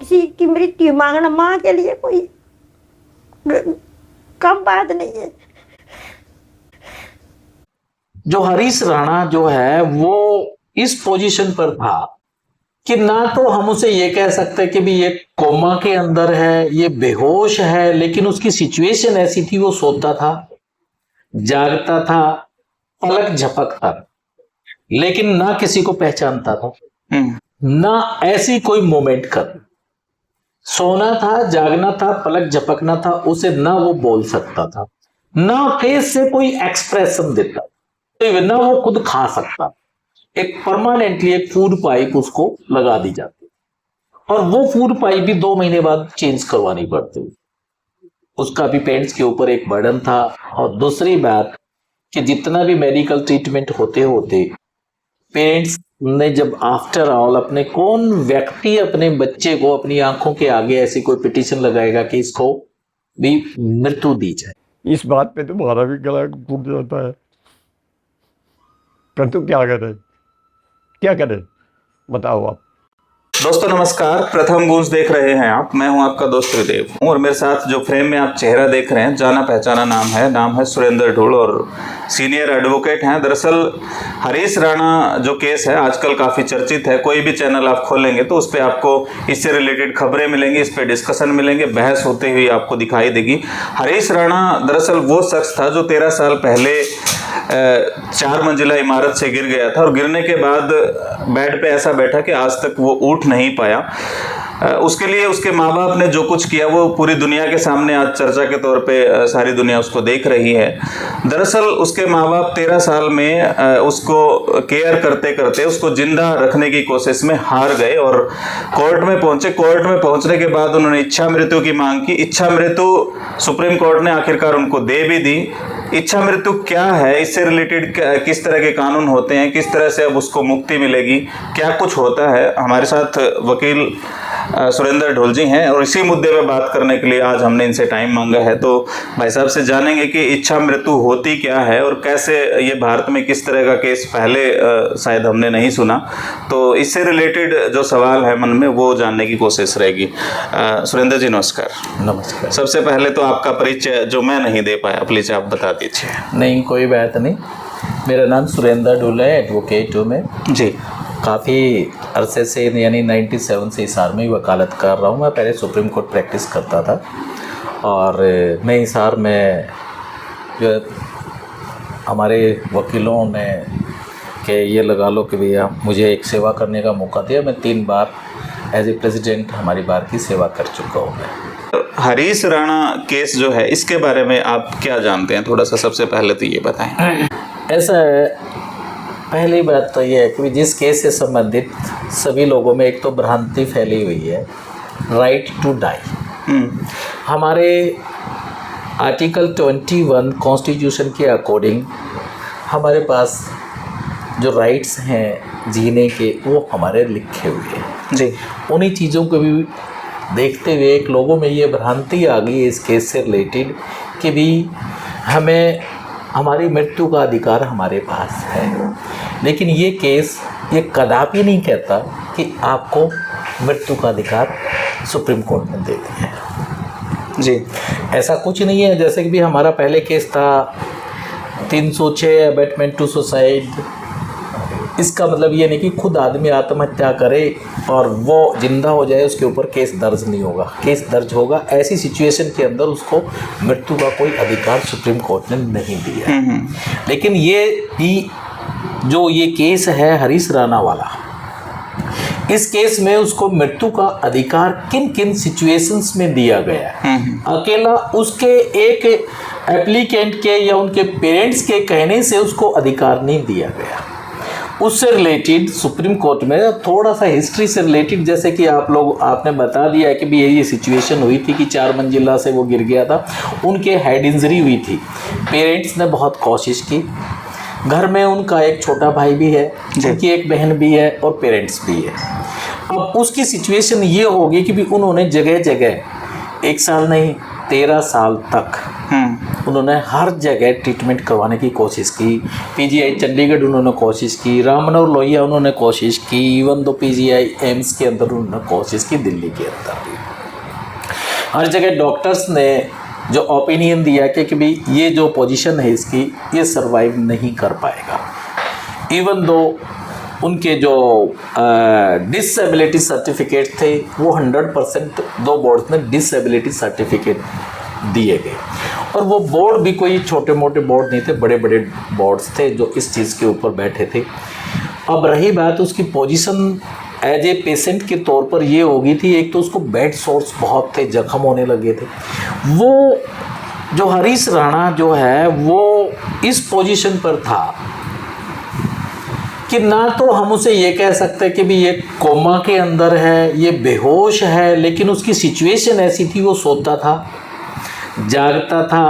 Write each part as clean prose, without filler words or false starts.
किसी की मृत्यु मांगना माँ के लिए कोई कम बात नहीं है। जो हरीश राणा जो है वो इस पोजीशन पर था कि ना तो हम उसे ये कह सकते कि भी ये कोमा के अंदर है, ये बेहोश है, लेकिन उसकी सिचुएशन ऐसी थी, वो सोता था, जागता था, पलक झपकता, लेकिन ना किसी को पहचानता था, ना ऐसी कोई मोमेंट कर। सोना था, जागना था, पलक झपकना था, उसे ना वो बोल सकता था, ना फेस से कोई एक्सप्रेशन देता, ना वो खुद खा सकता। एक परमानेंटली एक फूड पाइप उसको लगा दी जाती, और वो फूड पाइप भी 2 महीने बाद चेंज करवानी पड़ती। उसका भी पेरेंट्स के ऊपर एक बर्डन था। और दूसरी बात कि जितना भी मेडिकल ट्रीटमेंट होते होते पेरेंट्स ने जब आफ्टर ऑल अपने कौन व्यक्ति अपने बच्चे को अपनी आंखों के आगे ऐसी कोई पिटीशन लगाएगा कि इसको भी मृत्यु दी जाए। इस बात पे तुम्हारा भी गला टूट जाता है, परंतु क्या करें बताओ आप। दोस्तों नमस्कार, प्रथम गूंज देख रहे हैं आप। मैं हूं आपका दोस्त त्रिदेव और मेरे साथ जो फ्रेम में आप चेहरा देख रहे हैं, जाना पहचाना नाम है सुरेंद्र ढूल और सीनियर एडवोकेट हैं। दरअसल हरीश राणा जो केस है आजकल काफ़ी चर्चित है। कोई भी चैनल आप खोलेंगे तो उस पर आपको इससे रिलेटेड खबरें मिलेंगी, इस पर डिस्कशन मिलेंगे, बहस होते हुए आपको दिखाई देगी। हरीश राणा दरअसल वो शख्स था जो 13 साल पहले 4 मंजिला इमारत से गिर गया था और गिरने के बाद बेड पे ऐसा बैठा कि आज तक वो उठ नहीं पाया। उसके लिए उसके माँ बाप ने जो कुछ किया वो पूरी दुनिया के सामने आज चर्चा के तौर पे सारी दुनिया उसको देख रही है। दरअसल उसके माँ बाप 13 साल में उसको केयर करते करते उसको जिंदा रखने की कोशिश में हार गए और कोर्ट में पहुंचे। कोर्ट में पहुंचने के बाद उन्होंने इच्छा मृत्यु की मांग की। इच्छा मृत्यु सुप्रीम कोर्ट ने आखिरकार उनको दे भी दी। इच्छा मृत्यु क्या है, इससे रिलेटेड किस तरह के कानून होते हैं, किस तरह से अब उसको मुक्ति मिलेगी, क्या कुछ होता है, हमारे साथ वकील सुरेंद्र ढोल जी हैं और इसी मुद्दे पे बात करने के लिए आज हमने इनसे टाइम मांगा है। तो भाई साहब से जानेंगे कि इच्छा मृत्यु होती क्या है और कैसे ये भारत में किस तरह का केस पहले शायद हमने नहीं सुना। तो इससे रिलेटेड जो सवाल है मन में वो जानने की कोशिश रहेगी। सुरेंद्र जी नमस्कार। नमस्कार। सबसे पहले तो आपका परिचय जो मैं नहीं दे पाया प्लीज आप बता दीजिए। नहीं, कोई बात नहीं। मेरा नाम सुरेंद्र ढूल है, एडवोकेट हूँ मैं जी। काफ़ी अरसे से यानी 97 से हिसार में वकालत कर रहा हूँ। मैं पहले सुप्रीम कोर्ट प्रैक्टिस करता था और मैं हिसार में जो हमारे वकीलों ने कि ये लगा लो कि भैया मुझे एक सेवा करने का मौका दिया। मैं 3 बार एज ए प्रेसिडेंट हमारी बार की सेवा कर चुका हूँ मैं। हरीश राणा केस जो है इसके बारे में आप क्या जानते हैं, थोड़ा सा सबसे पहले तो ये बताएं। ऐसा है, पहली बात तो ये है कि जिस केस से संबंधित सभी लोगों में एक तो भ्रांति फैली हुई है, राइट टू डाई। हमारे आर्टिकल 21 कॉन्स्टिट्यूशन के अकॉर्डिंग हमारे पास जो राइट्स हैं जीने के वो हमारे लिखे हुए हैं जी। उन्हीं चीज़ों को भी देखते हुए एक लोगों में ये भ्रांति आ गई इस केस से रिलेटेड कि भी हमें हमारी मृत्यु का अधिकार हमारे पास है। लेकिन ये केस ये कदापि नहीं कहता कि आपको मृत्यु का अधिकार सुप्रीम कोर्ट ने दे दिया है जी। ऐसा कुछ नहीं है। जैसे कि भी हमारा पहले केस था 306 अबैटमेंट टू सुसाइड। इसका मतलब ये नहीं कि खुद आदमी आत्महत्या करे और वो जिंदा हो जाए उसके ऊपर केस दर्ज नहीं होगा। केस दर्ज होगा ऐसी सिचुएशन के अंदर उसको मृत्यु का कोई अधिकार सुप्रीम कोर्ट ने नहीं दिया। लेकिन ये भी जो ये केस है हरीश राणा वाला, इस केस में उसको मृत्यु का अधिकार किन किन सिचुएशंस में दिया गया है। अकेला उसके एक एप्लीकेंट के या उनके पेरेंट्स के कहने से उसको अधिकार नहीं दिया गया। उससे रिलेटेड सुप्रीम कोर्ट में थोड़ा सा हिस्ट्री से रिलेटेड, जैसे कि आपने बता दिया है कि भी ये सिचुएशन हुई थी कि 4 मंजिला से वो गिर गया था, उनके हेड इंजरी हुई थी। पेरेंट्स ने बहुत कोशिश की, घर में उनका एक छोटा भाई भी है, उनकी एक बहन भी है और पेरेंट्स भी है। अब उसकी सिचुएशन ये होगी कि भी उन्होंने जगह जगह 1 साल नहीं 13 साल तक उन्होंने हर जगह ट्रीटमेंट करवाने की कोशिश की। पीजीआई चंडीगढ़ उन्होंने कोशिश की, रामनगर लोहिया उन्होंने कोशिश की, इवन दो पीजीआई एम्स के अंदर उन्होंने कोशिश की, दिल्ली के अंदर भी हर जगह डॉक्टर्स ने जो ओपिनियन दिया कि भाई ये जो पोजीशन है इसकी, ये सर्वाइव नहीं कर पाएगा। इवन दो उनके जो डिसेबिलिटी सर्टिफिकेट थे वो 100% दो बोर्ड्स में डिसेबिलिटी सर्टिफिकेट दिए गए, और वो बोर्ड भी कोई छोटे मोटे बोर्ड नहीं थे, बड़े बड़े बोर्ड्स थे जो इस चीज़ के ऊपर बैठे थे। अब रही बात उसकी पोजीशन एज ए पेशेंट के तौर पर ये होगी थी, एक तो उसको बेड सोर्स बहुत थे, जख्म होने लगे थे। वो जो हरीश राणा जो है वो इस पोजीशन पर था कि ना तो हम उसे ये कह सकते कि भी ये कोमा के अंदर है, ये बेहोश है, लेकिन उसकी सिचुएशन ऐसी थी, वो सोता था, जागता था,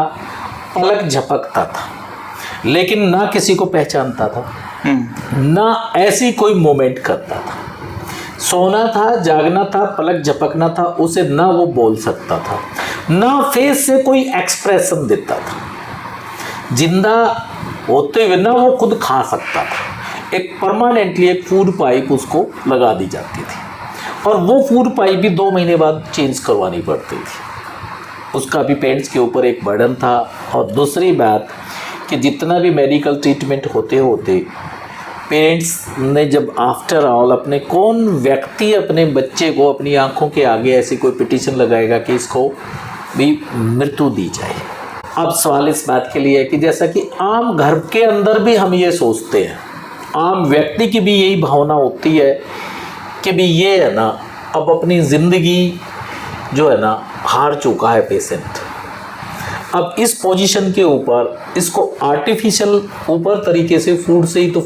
पलक झपकता था, लेकिन ना किसी को पहचानता था, ना ऐसी कोई मूवमेंट करता था। सोना था, जागना था, पलक झपकना था, उसे ना वो बोल सकता था, ना फेस से कोई एक्सप्रेशन देता था, जिंदा होते हुए ना वो खुद खा सकता था। एक परमानेंटली एक फूड पाइप उसको लगा दी जाती थी, और वो फूड पाइप भी 2 महीने बाद चेंज करवानी पड़ती थी। उसका भी पेरेंट्स के ऊपर एक बर्डन था। और दूसरी बात कि जितना भी मेडिकल ट्रीटमेंट होते होते पेरेंट्स ने जब आफ्टर ऑल अपने कौन व्यक्ति अपने बच्चे को अपनी आंखों के आगे ऐसी कोई पिटीशन लगाएगा कि इसको भी मृत्यु दी जाए। अब सवाल इस बात के लिए है कि जैसा कि आम घर के अंदर भी हम ये सोचते हैं, आम व्यक्ति की भी यही भावना होती है कि भी ये है ना अब अपनी ज़िंदगी जो है ना हार चुका है पेशेंट। अब इस पोजीशन के ऊपर इसको आर्टिफिशियल ऊपर तरीके से फूड से ही तो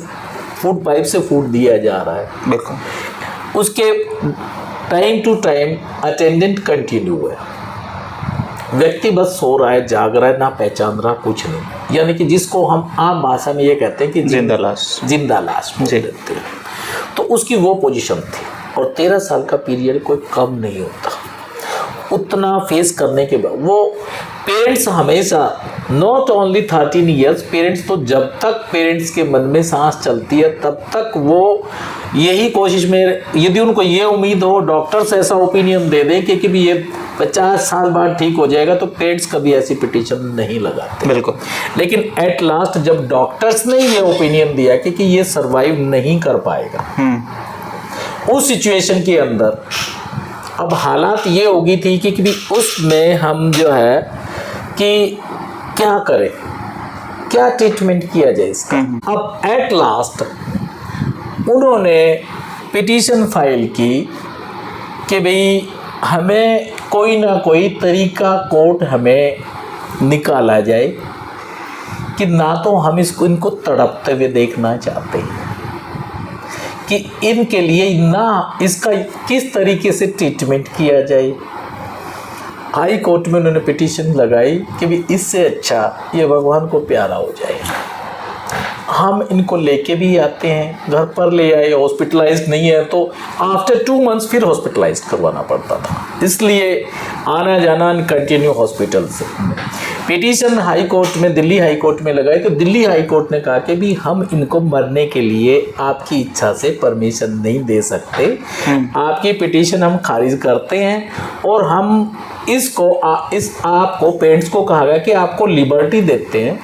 फूड पाइप से फूड दिया जा रहा है। बिल्कुल। उसके time to time attendant continue है, व्यक्ति बस सो रहा है, जाग रहा है, ना पहचान रहा, कुछ नहीं। यानी कि जिसको हम आम भाषा में ये कहते हैं कि जिंदा लाश बोल देते हैं। तो उसकी वो पोजीशन थी, और 13 साल का पीरियड कोई कम नहीं होता। उतना फेस करने के बाद वो पेरेंट्स हमेशा नॉट ओनली 13 ईयर्स, पेरेंट्स तो जब तक पेरेंट्स के मन में सांस चलती है तब तक वो यही कोशिश में, यदि उनको ये उम्मीद हो डॉक्टर्स ऐसा ओपिनियन दे दें कि भी ये 50 साल बाद ठीक हो जाएगा, तो पेरेंट्स कभी ऐसी पिटीशन नहीं लगाते। बिल्कुल। लेकिन एट लास्ट जब डॉक्टर्स ने ये ओपिनियन दिया कि ये सर्वाइव नहीं कर पाएगा, उस सिचुएशन के अंदर अब हालात ये होगी थी कि भी उसमें हम जो है कि क्या करें, क्या ट्रीटमेंट किया जाए इसका। अब एट लास्ट उन्होंने पिटीशन फाइल की कि भाई हमें कोई ना कोई तरीका कोर्ट हमें निकाला जाए कि ना तो हम इनको तड़पते हुए देखना चाहते हैं, कि इनके लिए ना इसका किस तरीके से ट्रीटमेंट किया जाए। हाई कोर्ट में उन्होंने पिटीशन लगाई कि भी इससे अच्छा ये भगवान को प्यारा हो जाए। हम इनको लेके भी आते हैं, घर पर ले आए, हॉस्पिटलाइज्ड नहीं है तो आफ्टर 2 मंथ्स फिर हॉस्पिटलाइज्ड करवाना पड़ता था, इसलिए आना जाना कंटिन्यू हॉस्पिटल से। पिटीशन हाई कोर्ट में, दिल्ली हाई कोर्ट में लगाई, तो दिल्ली हाई कोर्ट ने कहा कि भी हम इनको मरने के लिए आपकी इच्छा से परमिशन नहीं दे सकते, आपकी पिटीशन हम खारिज करते हैं, और हम इसको आपको पेरेंट्स को कहा गया कि आपको लिबर्टी देते हैं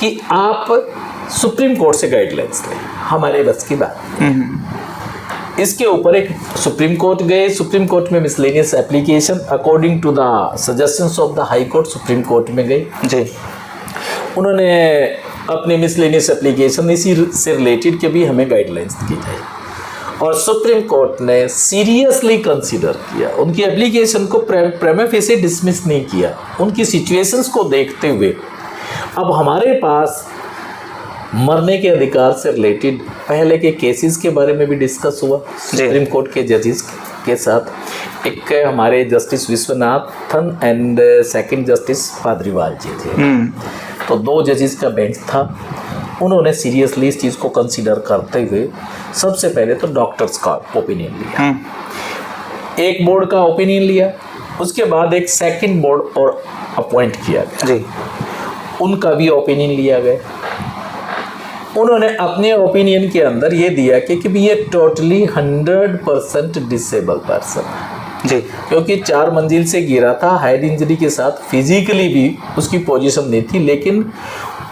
कि आप सुप्रीम कोर्ट से गाइडलाइंस लें, हमारे बस की बात। इसके ऊपर एक सुप्रीम कोर्ट गए, सुप्रीम कोर्ट में miscellaneous application according to the suggestions of the high court supreme court में गई जी। उन्होंने अपने मिसलेनियस एप्लीकेशन इसी से रिलेटेड के भी हमें गाइडलाइंस दी जाए, और सुप्रीम कोर्ट ने सीरियसली कंसीडर किया, उनकी एप्लीकेशन को प्रेमा फेसी डिसमिस नहीं किया। उनकी सिचुएशंस को देखते हुए अब हमारे पास मरने के अधिकार से रिलेटेड पहले के केसेस के बारे में भी डिस्कस हुआ सुप्रीम कोर्ट के जजेस के साथ। एक हमारे justice Viswanathan and second justice Pardiwala ji थे, तो 2 जजेस का बेंच था। उन्होंने सीरियसली इस चीज़ को कंसीडर करते हुए सबसे पहले तो डॉक्टर्स का ओपिनियन लिया, एक बोर्ड का ओपिनियन लिया, उसके बाद एक सेकंड बोर्ड और अपॉइंट किया गया जी। उनका भी ओपिनियन लिया गया। उन्होंने अपने ओपिनियन के अंदर ये दिया कि भी ये टोटली 100% डिसेबल पर्सन है जी। क्योंकि 4 मंजिल से गिरा था, हेड इंजरी के साथ, फिजिकली भी उसकी पोजीशन नहीं थी, लेकिन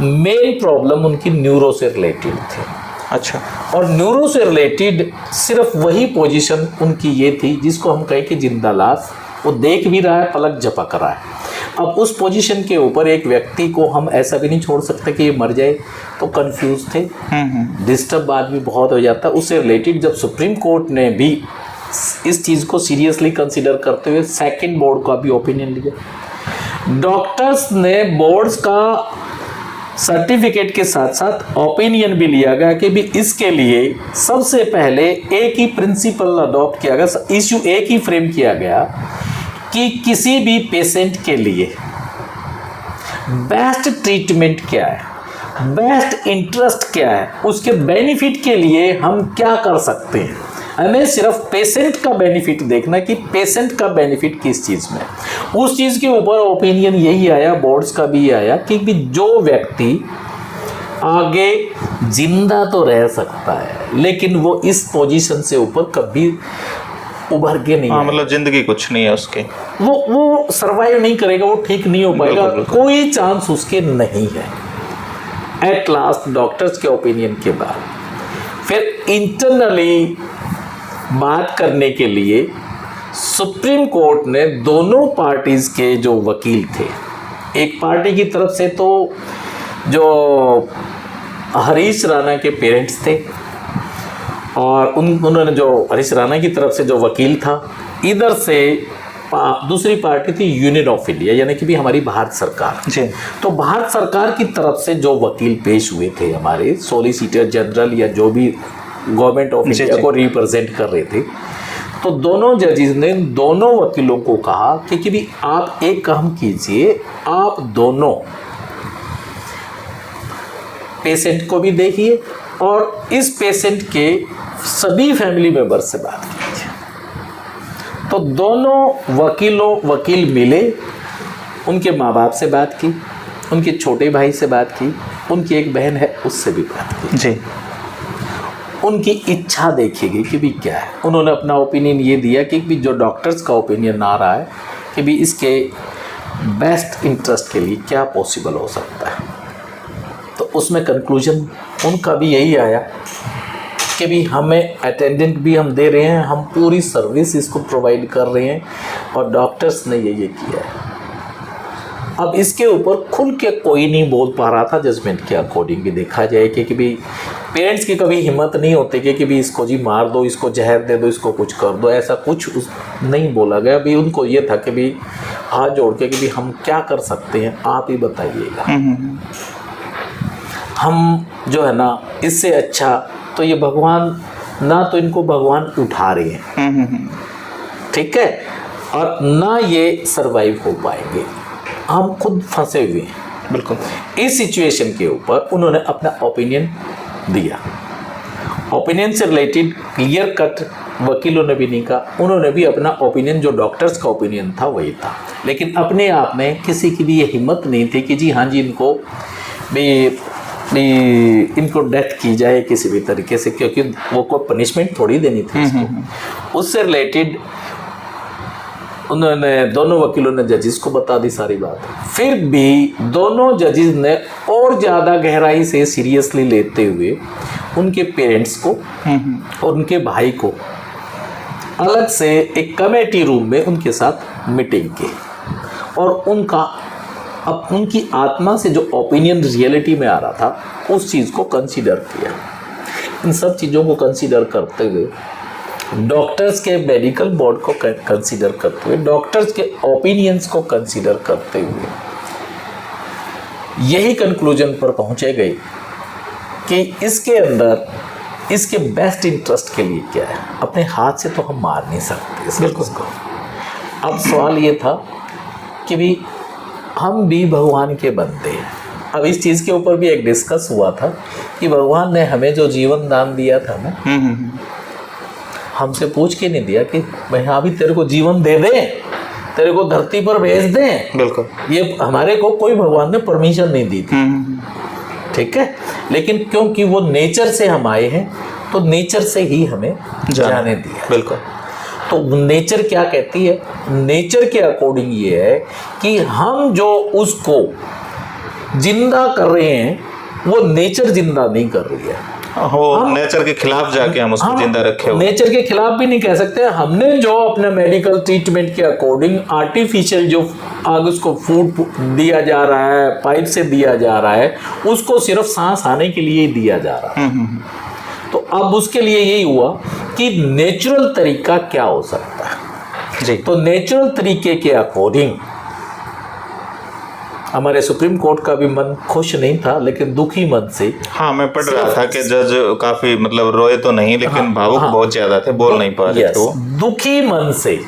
मेन प्रॉब्लम उनकी न्यूरो से रिलेटेड थी। अच्छा। और न्यूरो से रिलेटेड सिर्फ वही पोजीशन उनकी ये थी जिसको हम कहें कि जिंदा लाश, वो देख भी रहा है, पलक झपक रहा है। अब उस पोजीशन के ऊपर एक व्यक्ति को हम ऐसा भी नहीं छोड़ सकते कि ये मर जाए, तो कंफ्यूज थे, डिस्टर्ब आदमी बहुत हो जाता। उससे रिलेटेड जब सुप्रीम कोर्ट ने भी इस चीज़ को सीरियसली कंसीडर करते हुए सेकंड बोर्ड का भी ओपिनियन लिया। डॉक्टर्स ने बोर्ड्स का सर्टिफिकेट के साथ साथ ओपिनियन भी लिया गया कि भी इसके लिए सबसे पहले एक ही प्रिंसिपल अडॉप्ट किया गया, इश्यू एक ही फ्रेम किया गया कि किसी भी पेशेंट के लिए बेस्ट ट्रीटमेंट क्या है, बेस्ट इंटरेस्ट क्या है, उसके बेनिफिट के लिए हम क्या कर सकते हैं। हमें सिर्फ पेशेंट का बेनिफिट देखना कि पेशेंट का बेनिफिट किस चीज़ में, उस चीज़ के ऊपर ओपिनियन यही आया, बोर्ड्स का भी आया कि भी जो व्यक्ति आगे जिंदा तो रह सकता है लेकिन वो इस पोजीशन से ऊपर कभी उभर के नहीं, मतलब जिंदगी कुछ नहीं है उसके, वो सरवाइव नहीं करेगा, वो ठीक नहीं हो पाएगा, कोई चांस उसके नहीं है। एट लास्ट डॉक्टर्स के ओपिनियन के बाद फिर इंटरनली बात करने के लिए सुप्रीम कोर्ट ने दोनों पार्टीज के जो वकील थे, एक पार्टी की तरफ से तो जो हरीश राणा के पेरेंट्स थे और उन्होंने जो हरीश राणा की तरफ से जो वकील था, इधर से दूसरी पार्टी थी यूनियन ऑफ इंडिया यानी कि भी हमारी भारत सरकार जी। तो भारत सरकार की तरफ से जो वकील पेश हुए थे, हमारे सॉलिसिटर जनरल या जो भी गवर्नमेंट ऑफ इंडिया को रिप्रेजेंट कर रहे थे, तो दोनों जजेस ने दोनों वकीलों को कहा कि भी आप एक काम कीजिए, आप दोनों पेशेंट को भी देखिए और इस पेशेंट के सभी फैमिली मेंबर से बात कीजिए। तो दोनों वकील मिले, उनके माँ बाप से बात की, उनके छोटे भाई से बात की, उनकी एक बहन है उससे भी बात की जी। उनकी इच्छा देखी गई कि भी क्या है। उन्होंने अपना ओपिनियन ये दिया कि भी जो डॉक्टर्स का ओपिनियन आ रहा है कि भी इसके बेस्ट इंटरेस्ट के लिए क्या पॉसिबल हो सकता है। तो उसमें कंक्लूजन उनका भी यही आया कि भी हमें अटेंडेंट भी हम दे रहे हैं, हम पूरी सर्विस इसको प्रोवाइड कर रहे हैं और डॉक्टर्स ने ये किया है। अब इसके ऊपर खुल के कोई नहीं बोल पा रहा था। जजमेंट के अकॉर्डिंग भी देखा जाए कि भी पेरेंट्स की कभी हिम्मत नहीं होती कि भी इसको जी मार दो, इसको जहर दे दो, इसको कुछ कर दो, ऐसा कुछ नहीं बोला गया। भी उनको ये था कि भी हाथ जोड़ के कि भी हम क्या कर सकते हैं, आप ही बताइएगा। हम जो है ना, इससे अच्छा तो ये भगवान ना तो इनको भगवान उठा रहे हैं, ठीक है, और ना ये सरवाइव हो पाएंगे, हम खुद फंसे हुए हैं। बिल्कुल। इस सिचुएशन के ऊपर उन्होंने अपना ओपिनियन दिया। ओपिनियन से रिलेटेड क्लियर कट वकीलों ने भी नहीं कहा, उन्होंने भी अपना ओपिनियन जो डॉक्टर्स का ओपिनियन था वही था, लेकिन अपने आप में किसी की भी ये हिम्मत नहीं थी कि जी हाँ जी इनको डेथ की जाए किसी भी तरीके से, क्योंकि वो कोई पनिशमेंट थोड़ी देनी थी इसको। उससे रिलेटेड उन्होंने दोनों वकीलों ने जजेस को बता दी सारी बात। फिर भी दोनों जजेस ने और ज़्यादा गहराई से सीरियसली लेते हुए उनके पेरेंट्स को और उनके भाई को अलग से एक कमेटी रूम में उनके साथ मीटिंग की और उनकी आत्मा से जो ओपिनियन रियलिटी में आ रहा था उस चीज़ को कंसीडर किया। इन सब चीज़ों को कंसीडर करते हुए, डॉक्टर्स के मेडिकल बोर्ड को कंसीडर करते हुए, डॉक्टर्स के ओपिनियंस को कंसीडर करते हुए यही कंक्लूजन पर पहुंचे गए कि इसके अंदर इसके बेस्ट इंटरेस्ट के लिए क्या है। अपने हाथ से तो हम मार नहीं सकते इस बिल्कुल को। अब सवाल ये था कि भी हम भी भगवान के बंदे हैं। अब इस चीज़ के ऊपर भी एक डिस्कस हुआ था कि भगवान ने हमें जो जीवन दान दिया था ना, हमसे पूछ के नहीं दिया कि भाई हाँ भी तेरे को जीवन दे दे, तेरे को धरती पर भेज दें, बिल्कुल, ये हमारे को कोई भगवान ने परमिशन नहीं दी थी, ठीक है। लेकिन क्योंकि वो नेचर से हम आए हैं तो नेचर से ही हमें जाने दिया। बिल्कुल। तो नेचर क्या कहती है? नेचर के अकॉर्डिंग ये है कि हम जो उसको जिंदा कर रहे हैं वो नेचर जिंदा नहीं कर रही है। हो नेचर के खिलाफ जाके हम उसको जिंदा रखे हो। नेचर के खिलाफ भी नहीं कह सकते। हमने जो अपने मेडिकल ट्रीटमेंट के अकॉर्डिंग आर्टिफिशियल जो आग उसको फूड दिया जा रहा है, पाइप से दिया जा रहा है, उसको सिर्फ सांस आने के लिए ही दिया जा रहा है। तो अब उसके लिए यही हुआ कि नेचुरल तरीका क्या हो सकता है जी। तो नेचुरल तरीके के अकॉर्डिंग हमारे सुप्रीम कोर्ट का भी मन खुश नहीं था, लेकिन दुखी मन से। हाँ, मैं पढ़ रहा था कि जज काफी मतलब रोए तो नहीं, लेकिन भावुक बहुत ज्यादा थे, बोल नहीं पा रहे। तो दुखी मन से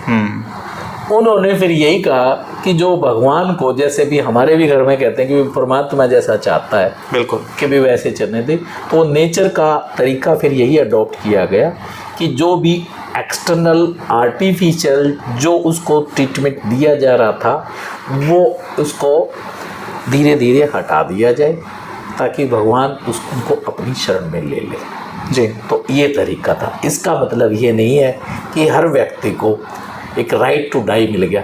उन्होंने फिर यही कहा कि जो भगवान को, जैसे भी हमारे भी घर में कहते हैं कि परमात्मा जैसा चाहता है, बिल्कुल, कि भी वैसे चलने दे, तो नेचर का तरीका फिर यही अडॉप्ट किया गया कि जो भी एक्सटर्नल आर्टिफिशियल जो उसको ट्रीटमेंट दिया जा रहा था वो उसको धीरे धीरे हटा दिया जाए ताकि भगवान उसको अपनी शरण में ले ले जी। तो ये तरीका था। इसका मतलब ये नहीं है कि हर व्यक्ति को एक राइट टू डाई मिल गया,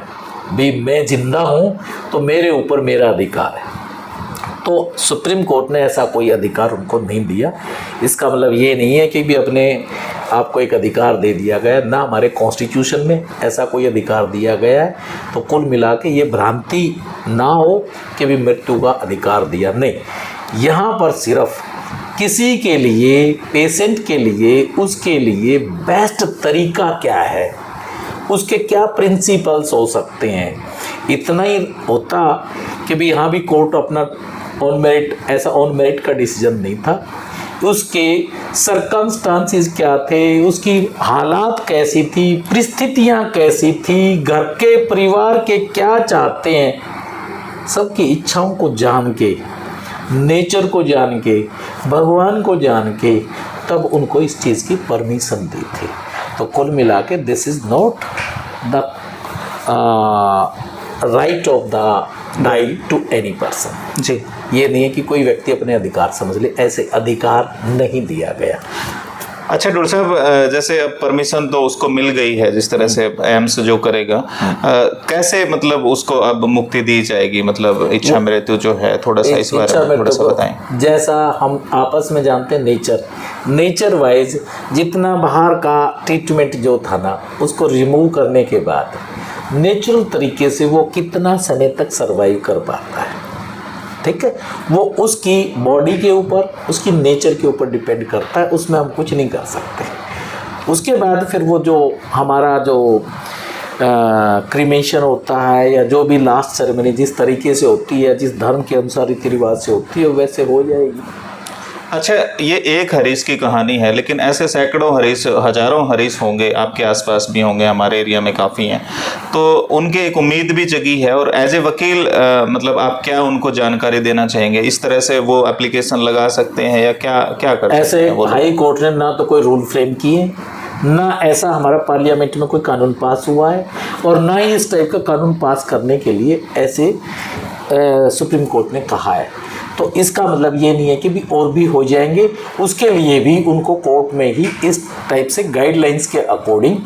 भी मैं जिंदा हूँ तो मेरे ऊपर मेरा अधिकार है। तो सुप्रीम कोर्ट ने ऐसा कोई अधिकार उनको नहीं दिया। इसका मतलब ये नहीं है कि भी अपने आपको एक अधिकार दे दिया गया, ना हमारे कॉन्स्टिट्यूशन में ऐसा कोई अधिकार दिया गया है। तो कुल मिला के ये भ्रांति ना हो कि भी मृत्यु का अधिकार दिया, नहीं। यहाँ पर सिर्फ किसी के लिए, पेशेंट के लिए, उसके लिए बेस्ट तरीका क्या है, उसके क्या प्रिंसिपल्स हो सकते हैं, इतना ही होता कि भी यहाँ भी कोर्ट अपना ऑन मेरिट, ऐसा ऑन मेरिट का डिसीजन नहीं था। उसके सर्कमस्टांसिस क्या थे, उसकी हालात कैसी थी, परिस्थितियाँ कैसी थी, घर के परिवार के क्या चाहते हैं, सबकी इच्छाओं को जान के, नेचर को जान के, भगवान को जान के, तब उनको इस चीज़ की परमिशन दी थी। तो कुल मिला के this is not the right of the die to any person जी। ये नहीं है कि कोई व्यक्ति अपने अधिकार समझ ले, ऐसे अधिकार नहीं दिया गया। अच्छा डॉक्टर साहब, जैसे अब परमिशन तो उसको मिल गई है, जिस तरह से एम्स जो करेगा, कैसे मतलब उसको अब मुक्ति दी जाएगी, मतलब इच्छा मृत्यु जो है, थोड़ा सा इस बारे में थोड़ा सा बताएं। जैसा हम आपस में जानते हैं, नेचर वाइज जितना बाहर का ट्रीटमेंट जो था ना, उसको रिमूव करने के बाद नेचुरल तरीके से वो कितना समय तक सर्वाइव कर पाता है, ठीक है, वो उसकी बॉडी के ऊपर, उसकी नेचर के ऊपर डिपेंड करता है, उसमें हम कुछ नहीं कर सकते। उसके बाद फिर वो जो हमारा जो क्रीमेशन होता है या जो भी लास्ट सेरेमनी जिस तरीके से होती है, जिस धर्म के अनुसार रीति रिवाज से होती है, वैसे हो जाएगी। अच्छा, ये एक हरीश की कहानी है, लेकिन ऐसे सैकड़ों हरीश, हजारों हरीश होंगे, आपके आसपास भी होंगे, हमारे एरिया में काफ़ी हैं। तो उनके एक उम्मीद भी जगी है, और एज ए वकील मतलब आप क्या उनको जानकारी देना चाहेंगे? इस तरह से वो एप्लीकेशन लगा सकते हैं या क्या क्या कर सकते हैं? ऐसे हाई कोर्ट ने ना तो कोई रूल फ्रेम किए, ना ऐसा हमारा पार्लियामेंट में कोई कानून पास हुआ है, और ना ही इस टाइप का कानून पास करने के लिए ऐसे सुप्रीम कोर्ट ने कहा है। तो इसका मतलब ये नहीं है कि भी और भी हो जाएंगे, उसके लिए भी उनको कोर्ट में ही इस टाइप से गाइडलाइंस के अकॉर्डिंग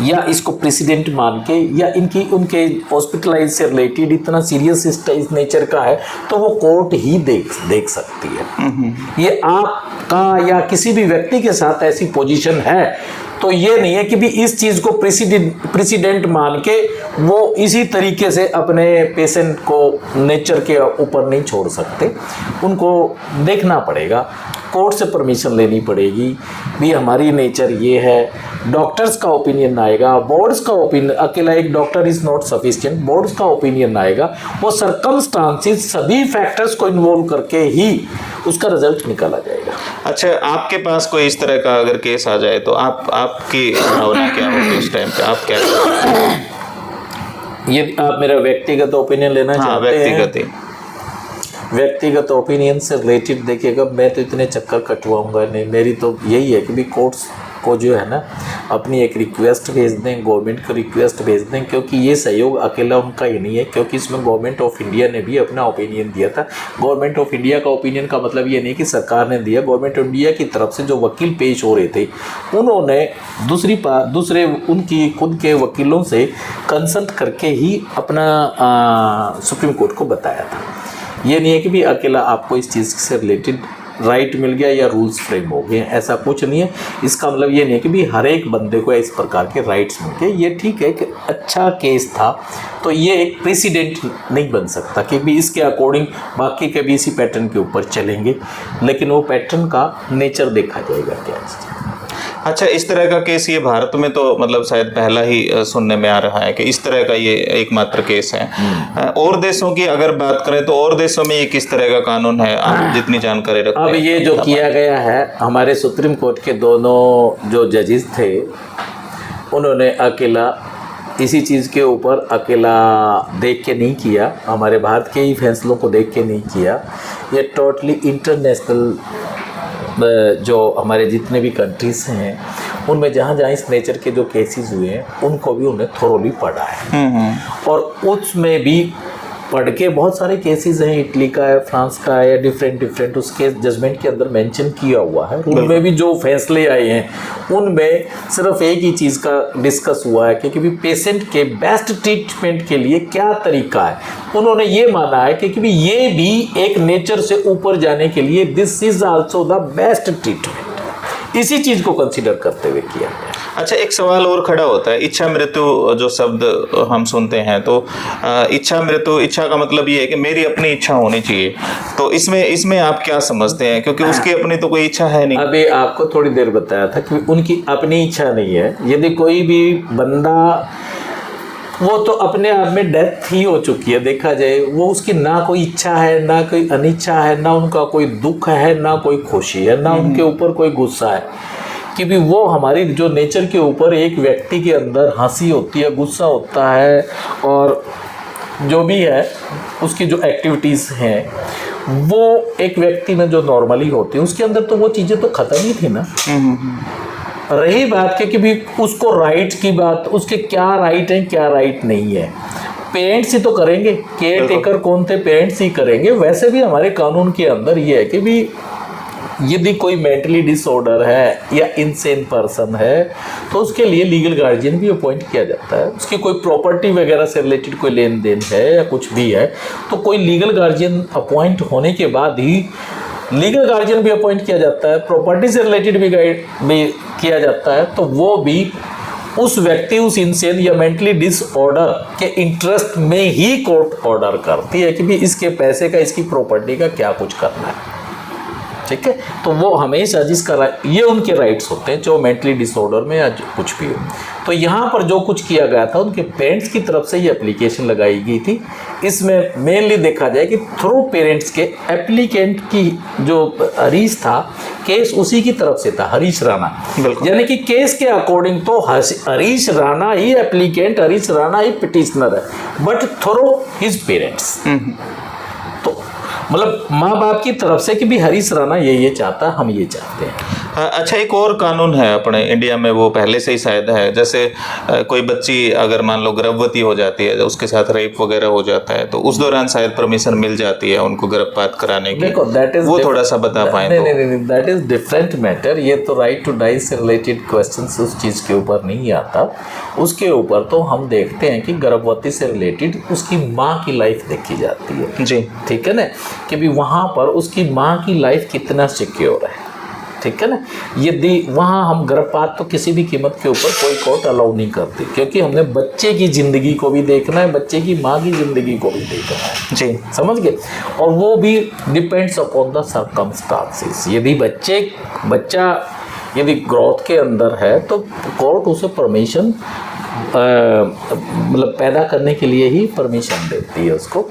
या इसको प्रेसिडेंट मान के या इनकी उनके हॉस्पिटलाइज से रिलेटेड इतना सीरियस इस नेचर का है तो वो कोर्ट ही देख सकती है। ये आपका या किसी भी व्यक्ति के साथ ऐसी पोजीशन है तो ये नहीं है कि भी इस चीज़ को प्रेसिडेंट मान के वो इसी तरीके से अपने पेशेंट को नेचर के ऊपर नहीं छोड़ सकते, उनको देखना पड़ेगा, कोर्ट से परमिशन लेनी पड़ेगी, भी हमारी नेचर ये है, डॉक्टर्स का ओपिनियन आएगा, बोर्ड्स का ओपिनियन, अकेला एक doctor is not sufficient, boards का ओपिनियन आएगा, वो सर्कमस्टांसिस सभी फैक्टर्स को इन्वॉल्व करके ही उसका रिजल्ट निकाला जाएगा। अच्छा, आपके पास कोई इस तरह का अगर केस आ जाए तो आपकी भावना क्या होगी उस टाइम पे? आप क्या करेंगे? ये आप मेरा व्यक्तिगत ओपिनियन लेना चाहते हैं? व्यक्तिगत ओपिनियन से रिलेटेड देखिएगा, मैं तो इतने चक्कर कटवाऊंगा नहीं, मेरी तो यही है कि भी कोर्ट्स को जो है ना अपनी एक रिक्वेस्ट भेज दें, गवर्नमेंट को रिक्वेस्ट भेज दें, क्योंकि ये सहयोग अकेला उनका ही नहीं है, क्योंकि इसमें गवर्नमेंट ऑफ इंडिया ने भी अपना ओपिनियन दिया था। गवर्नमेंट ऑफ इंडिया का ओपिनियन का मतलब ये नहीं कि सरकार ने दिया, गवर्नमेंट ऑफ इंडिया की तरफ से जो वकील पेश हो रहे थे उन्होंने दूसरे उनकी खुद के वकीलों से कंसल्ट करके ही अपना सुप्रीम कोर्ट को बताया था। ये नहीं है कि भी अकेला आपको इस चीज़ से रिलेटेड राइट मिल गया या रूल्स फ्रेम हो गए, ऐसा कुछ नहीं है। इसका मतलब ये नहीं है कि भी हर एक बंदे को इस प्रकार के राइट्स मिल गए। ये ठीक है कि अच्छा केस था, तो ये एक प्रेसिडेंट नहीं बन सकता कि भी इसके अकॉर्डिंग बाकी के भी इसी पैटर्न के ऊपर चलेंगे, लेकिन वो पैटर्न का नेचर देखा जाएगा क्या है। अच्छा, इस तरह का केस ये भारत में तो मतलब शायद पहला ही सुनने में आ रहा है कि इस तरह का ये एकमात्र केस है। और देशों की अगर बात करें तो और देशों में ये किस तरह का कानून है, आप जितनी जानकारी रखते हैं? अब ये जो किया गया है, हमारे सुप्रीम कोर्ट के दोनों जो जजेस थे उन्होंने अकेला इसी चीज़ के ऊपर अकेला देख के नहीं किया, हमारे भारत के ही फैसलों को देख के नहीं किया। ये टोटली इंटरनेशनल जो हमारे जितने भी कंट्रीज़ हैं उनमें जहाँ जहाँ इस नेचर के जो केसेस हुए हैं उनको भी उन्हें थोरोली पढ़ा है। और उसमें भी पढ़ के बहुत सारे केसेस हैं, इटली का है, फ्रांस का है, या डिफरेंट उसके जजमेंट के अंदर मेंशन किया हुआ है। उनमें भी जो फैसले आए हैं उनमें सिर्फ एक ही चीज़ का डिस्कस हुआ है कि भी पेशेंट के बेस्ट ट्रीटमेंट के लिए क्या तरीका है। उन्होंने ये माना है कि भी ये भी एक नेचर से ऊपर जाने के लिए this is also the best treatment, इसी चीज़ को कंसिडर करते हुए किया गया। अच्छा, एक सवाल और खड़ा होता है, इच्छा मृत्यु जो शब्द हम सुनते हैं तो इच्छा मृत्यु, इच्छा का मतलब ये है कि मेरी अपनी इच्छा होनी चाहिए, तो इसमें आप क्या समझते हैं? क्योंकि उसकी अपनी तो कोई इच्छा है नहीं। अभी आपको थोड़ी देर बताया था कि उनकी अपनी इच्छा नहीं है। यदि कोई भी बंदा, वो तो अपने आप में डेथ ही हो चुकी है, देखा जाए वो उसकी ना कोई इच्छा है ना कोई अनिच्छा है, ना उनका कोई दुख है ना कोई खुशी है, ना उनके ऊपर कोई गुस्सा है, कि भी वो हमारी जो नेचर के ऊपर एक व्यक्ति के अंदर हंसी होती है, गुस्सा होता है, और जो भी है उसकी जो एक्टिविटीज़ हैं वो एक व्यक्ति में जो नॉर्मली होती है उसके अंदर तो वो चीज़ें तो ख़त्म ही थी ना। रही बात कि भी उसको राइट की बात, उसके क्या राइट है क्या राइट नहीं है, पेरेंट्स ही तो करेंगे, केयर टेकर कौन थे, पेरेंट्स ही करेंगे। वैसे भी हमारे कानून के अंदर ये है कि भी यदि कोई मेंटली डिसऑर्डर है या इनसेन पर्सन है तो उसके लिए लीगल गार्जियन भी अपॉइंट किया जाता है। उसकी कोई प्रॉपर्टी वगैरह से रिलेटेड कोई लेन देन है या कुछ भी है तो कोई लीगल गार्जियन अपॉइंट होने के बाद ही लीगल गार्जियन भी अपॉइंट किया जाता है, प्रॉपर्टी से रिलेटेड भी गाइड भी किया जाता है, तो वो भी उस व्यक्ति, उस इंसान या मेंटली डिसऑर्डर के इंटरेस्ट में ही कोर्ट ऑर्डर करती है कि भी इसके पैसे का, इसकी प्रॉपर्टी का क्या कुछ करना है। ठीक है, तो वो हमेशा जिसका ये उनके राइट्स होते हैं, जो मेंटली डिसऑर्डर में या कुछ भी हो। तो यहाँ पर जो कुछ किया गया था उनके पेरेंट्स की तरफ से ये एप्लीकेशन लगाई गई थी। इसमें मेनली देखा जाए कि थ्रू पेरेंट्स के एप्लीकेंट की जो हरीश था, केस उसी की तरफ से था, हरीश राणा, यानी कि केस के अकॉर्डिंग तो हरीश राणा ही एप्लीकेंट, हरीश राणा ही पिटिशनर है, बट थ्रू हिज पेरेंट्स। तो मतलब माँ बाप की तरफ से कि भी हरीश राणा ये चाहता है, हम ये चाहते हैं। अच्छा, एक और कानून है अपने इंडिया में, वो पहले से ही शायद है, जैसे कोई बच्ची अगर मान लो गर्भवती हो जाती है, उसके साथ रेप वगैरह हो जाता है तो उस दौरान शायद परमिशन मिल जाती है उनको गर्भपात कराने की। देखो, दैट इज वो थोड़ा सा बता पाए तो। नहीं, दैट इज डिफरेंट मैटर। ये तो राइट टू डाई से रिलेटेड क्वेश्चंस उस चीज़ के ऊपर नहीं आता। उसके ऊपर तो हम देखते हैं कि गर्भवती से रिलेटेड उसकी माँ की लाइफ देखी जाती है जी, ठीक है ना, कि भी वहाँ पर उसकी माँ की लाइफ कितना सिक्योर है, ठीक है ना। यदि वहाँ हम गर्भपात तो किसी भी कीमत के ऊपर कोई कोर्ट अलाउ नहीं करती, क्योंकि हमने बच्चे की ज़िंदगी को भी देखना है, बच्चे की माँ की ज़िंदगी को भी देखना है जी, समझ गए। और वो भी डिपेंड्स अपॉन द सर्कमस्टांसेस। यदि बच्चा यदि ग्रोथ के अंदर है तो कोर्ट उसे परमिशन मतलब पैदा करने के लिए ही परमिशन देती है उसको।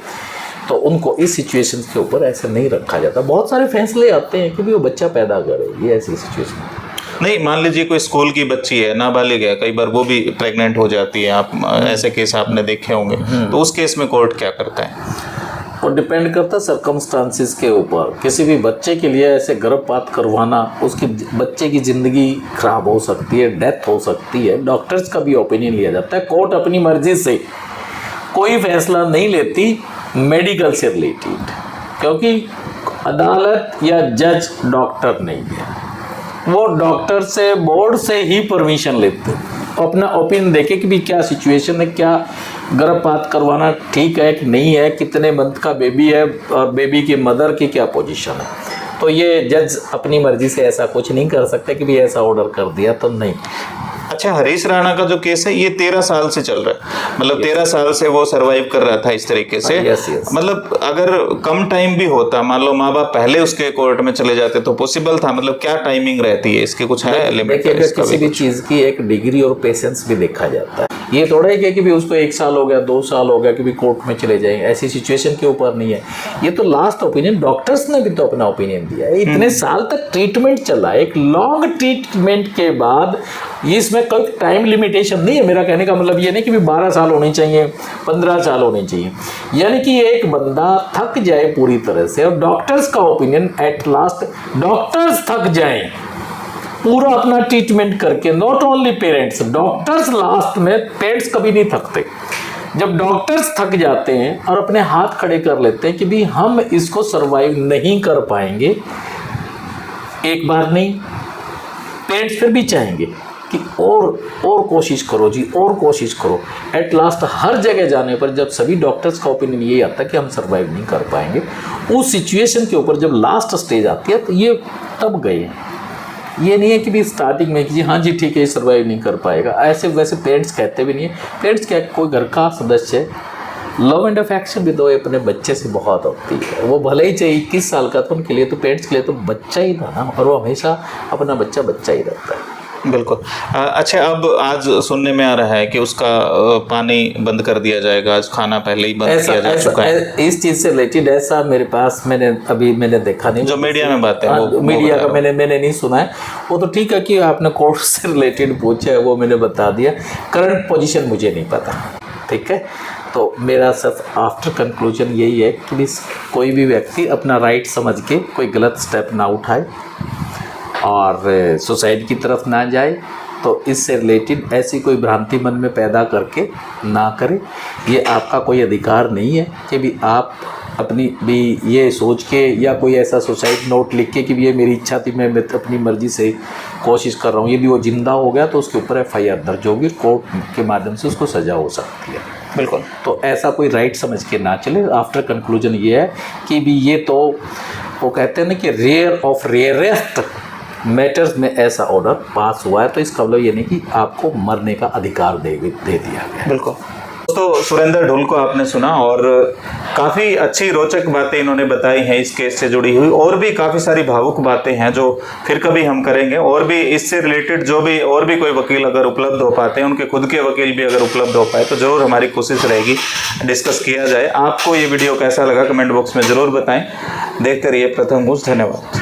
तो उनको इस सिचुएशन के ऊपर ऐसे नहीं रखा जाता। बहुत सारे फैसले आते हैं कि भी वो बच्चा पैदा करेगी, ऐसी सिचुएशन नहीं। मान लीजिए कोई स्कूल की बच्ची है, नाबालिग है, कई बार वो भी प्रेग्नेंट हो जाती है, आप ऐसे केस आपने देखे होंगे, तो उस केस में कोर्ट क्या करता है? और डिपेंड करता है सर्कमस्टांसिस के ऊपर। किसी भी बच्चे के लिए ऐसे गर्भपात करवाना, उसकी बच्चे की ज़िंदगी खराब हो सकती है, डेथ हो सकती है, डॉक्टर्स का भी ओपिनियन लिया जाता है। कोर्ट अपनी मर्जी से कोई फैसला नहीं लेती मेडिकल से रिलेटेड, क्योंकि अदालत या जज डॉक्टर नहीं है। वो डॉक्टर से, बोर्ड से ही परमिशन लेते हैं, अपना ओपिनियन देके कि भी क्या सिचुएशन है, क्या गर्भपात करवाना ठीक है कि नहीं है, कितने मंथ का बेबी है और बेबी की मदर की क्या पोजीशन है। तो ये जज अपनी मर्जी से ऐसा कुछ नहीं कर सकते कि भी ऐसा ऑर्डर कर दिया तो नहीं। अच्छा, हरीश राणा का जो केस है ये 13 साल से चल रहा है, मतलब 13 साल से वो सरवाइव कर रहा था इस तरीके से। यस। मतलब अगर कम टाइम भी होता, मान लो माँ बाप पहले उसके कोर्ट में चले जाते तो पॉसिबल था, मतलब क्या टाइमिंग रहती है इसकी, कुछ है लिमिट? देखिए, किसी भी चीज़ की एक डिग्री और पेशेंस भी देखा जाता है। ये थोड़ा ही कि भी उसको 1 साल हो गया, 2 साल हो गया कि भी कोर्ट में चले जाएंगे, ऐसी सिचुएशन के ऊपर नहीं है। ये तो लास्ट ओपिनियन, डॉक्टर्स ने भी तो अपना ओपिनियन दिया है। इतने साल तक ट्रीटमेंट चला, एक लॉन्ग ट्रीटमेंट के बाद इसमें कोई टाइम लिमिटेशन नहीं है। मेरा कहने का मतलब ये नहीं कि भी 12 साल होने चाहिए, 15 साल होने चाहिए, यानी कि एक बंदा थक जाए पूरी तरह से, और डॉक्टर्स का ओपिनियन एट लास्ट डॉक्टर्स थक जाएं पूरा अपना ट्रीटमेंट करके, not only parents, doctors last में, पेरेंट्स कभी नहीं थकते। जब डॉक्टर्स थक जाते हैं और अपने हाथ खड़े कर लेते हैं कि भी हम इसको सरवाइव नहीं कर पाएंगे, एक बार नहीं, पेरेंट्स फिर भी चाहेंगे कि और कोशिश करो जी, और कोशिश करो। एट लास्ट हर जगह जाने पर जब सभी डॉक्टर्स का ओपिनियन यही आता है कि हम सरवाइव नहीं कर पाएंगे, उस सिचुएशन के ऊपर जब लास्ट स्टेज आती है तो ये तब गए। ये नहीं है कि भी स्टार्टिंग में कि जी हाँ जी ठीक है सर्वाइव नहीं कर पाएगा, ऐसे वैसे पेरेंट्स कहते भी नहीं है। पेरेंट्स क्या, कोई घर का सदस्य है, लव एंड अफेक्शन भी तो अपने बच्चे से बहुत होती है। वो भले ही चाहिए 21 साल का, तो उनके लिए तो, पेरेंट्स के लिए तो बच्चा ही था ना, और वो हमेशा अपना बच्चा बच्चा ही रहता है। बिल्कुल। अच्छा, अब आज सुनने में आ रहा है कि उसका पानी बंद कर दिया जाएगा, आज खाना पहले ही बंद किया जा चुका है। इस चीज़ से रिलेटेड ऐसा मेरे पास मैंने देखा नहीं, जो मीडिया में बातें वो मीडिया का मैंने नहीं सुना है। वो तो ठीक है कि आपने कोर्ट से रिलेटेड पूछा है, वो मैंने बता दिया। करंट पोजीशन मुझे नहीं पता, ठीक है। तो मेरा सिर्फ आफ्टर कंक्लूजन यही है कि भी कोई भी व्यक्ति अपना राइट समझ के कोई गलत स्टेप ना उठाए और सुसाइड की तरफ ना जाए। तो इससे रिलेटेड ऐसी कोई भ्रांति मन में पैदा करके ना करें। ये आपका कोई अधिकार नहीं है कि भी आप अपनी भी ये सोच के या कोई ऐसा सुसाइड नोट लिख के कि भी ये मेरी इच्छा थी, मैं अपनी मर्जी से कोशिश कर रहा हूँ। यदि वो जिंदा हो गया तो उसके ऊपर FIR दर्ज होगी, कोर्ट के माध्यम से उसको सज़ा हो सकती है। बिल्कुल। तो ऐसा कोई राइट समझ के ना चले। आफ्टर कंक्लूजन ये है कि भी ये तो वो कहते हैं ना कि रेयर ऑफ रेयरेस्ट मैटर्स में ऐसा ऑर्डर पास हुआ है, तो इसका मतलब ये नहीं कि आपको मरने का अधिकार दे दिया गया। बिल्कुल। तो सुरेंद्र ढुल को आपने सुना और काफ़ी अच्छी रोचक बातें इन्होंने बताई हैं इस केस से जुड़ी हुई, और भी काफ़ी सारी भावुक बातें हैं जो फिर कभी हम करेंगे। और भी इससे रिलेटेड जो भी और भी कोई वकील अगर उपलब्ध हो पाते हैं, उनके खुद के वकील भी अगर उपलब्ध हो पाए, तो ज़रूर हमारी कोशिश रहेगी डिस्कस किया जाए। आपको ये वीडियो कैसा लगा कमेंट बॉक्स में ज़रूर बताएं। देखते रहिए प्रथम गूंज। धन्यवाद।